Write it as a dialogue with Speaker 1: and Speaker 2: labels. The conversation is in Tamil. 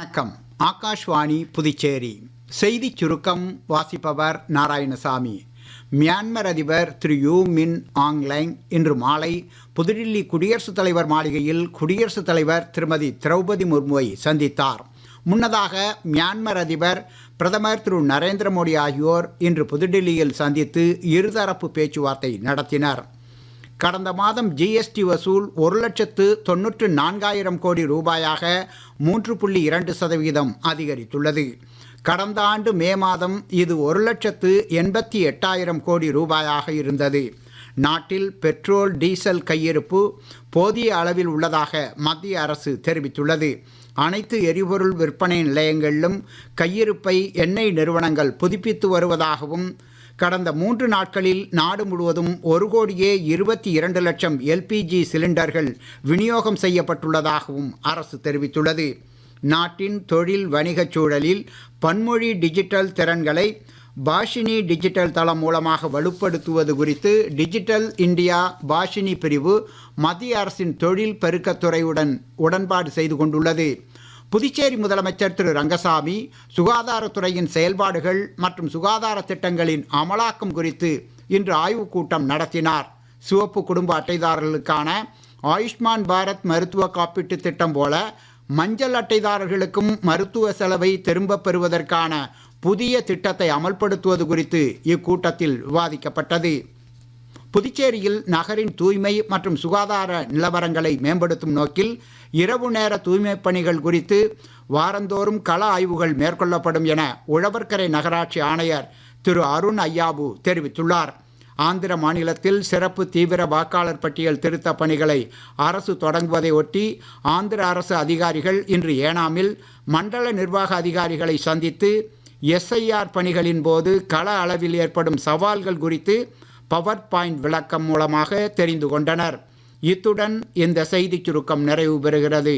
Speaker 1: வணக்கம். ஆகாஷ்வாணி புதுச்சேரி செய்திச் சுருக்கம் வாசிப்பவர் நாராயணசாமி. மியான்மர் அதிபர் திரு யூ மின் ஆங்லைங் இன்று மாலை புதுடில்லி குடியரசுத் தலைவர் மாளிகையில் குடியரசுத் தலைவர் திருமதி திரௌபதி முர்முவை சந்தித்தார். முன்னதாக மியான்மர் அதிபர் பிரதமர் திரு நரேந்திர மோடி ஆகியோர் இன்று புதுடில்லியில் சந்தித்து இருதரப்பு பேச்சுவார்த்தை நடத்தினர். கடந்த மாதம் ஜிஎஸ்டி வசூல் 1,94,000 கோடி ரூபாயாக 3.2% அதிகரித்துள்ளது. கடந்த ஆண்டு மே மாதம் இது 1,88,000 கோடி ரூபாயாக இருந்தது. நாட்டில் பெட்ரோல் டீசல் கையிருப்பு போதிய அளவில் உள்ளதாக மத்திய அரசு தெரிவித்துள்ளது. அனைத்து எரிபொருள் விற்பனை நிலையங்களிலும் கையிருப்பை எண்ணெய் நிறுவனங்கள் புதுப்பித்து வருவதாகவும் கடந்த 3 நாட்களில் நாடு முழுவதும் 1,22,00,000 எல்பிஜி சிலிண்டர்கள் விநியோகம் செய்யப்பட்டுள்ளதாகவும் அரசு தெரிவித்துள்ளது. நாட்டின் தொழில் வணிகச் சூழலில் பன்மொழி டிஜிட்டல் திறன்களை பாஷினி டிஜிட்டல் தளம் மூலமாக வலுப்படுத்துவது குறித்து டிஜிட்டல் இந்தியா பாஷினி பிரிவு மத்திய அரசின் தொழில் பெருக்கத்துறையுடன் உடன்பாடு செய்து கொண்டுள்ளது. புதுச்சேரி முதலமைச்சர் திரு ரங்கசாமி சுகாதாரத்துறையின் செயல்பாடுகள் மற்றும் சுகாதார திட்டங்களின் அமலாக்கம் குறித்து இன்று ஆய்வுக் கூட்டம் நடத்தினார். சிவப்பு குடும்ப அட்டைதாரர்களுக்கான ஆயுஷ்மான் பாரத் மருத்துவ காப்பீட்டு திட்டம் போல மஞ்சள் அட்டைதாரர்களுக்கும் மருத்துவ செலவை திரும்பப் பெறுவதற்கான புதிய திட்டத்தை அமல்படுத்துவது குறித்து இக்கூட்டத்தில் விவாதிக்கப்பட்டது. புதுச்சேரியில் நகரின் தூய்மை மற்றும் சுகாதார நிலவரங்களை மேம்படுத்தும் நோக்கில் இரவு நேர தூய்மைப் பணிகள் குறித்து வாரந்தோறும் கள ஆய்வுகள் மேற்கொள்ளப்படும் என உழவர்கரை நகராட்சி ஆணையர் திரு அருண் ஐயாபு தெரிவித்துள்ளார். ஆந்திர மாநிலத்தில் சிறப்பு தீவிர வாக்காளர் பட்டியல் திருத்த பணிகளை அரசு தொடங்குவதை ஒட்டி ஆந்திர அரசு அதிகாரிகள் இன்று ஏனாமில் மண்டல நிர்வாக அதிகாரிகளை சந்தித்து எஸ்ஐஆர் பணிகளின் போது கள அளவில் ஏற்படும் சவால்கள் குறித்து பவர் பாயிண்ட் விளக்கம் மூலமாக தெரிந்து கொண்டனர். இத்துடன் இந்த செய்திச் சுருக்கம் நிறைவு பெறுகிறது.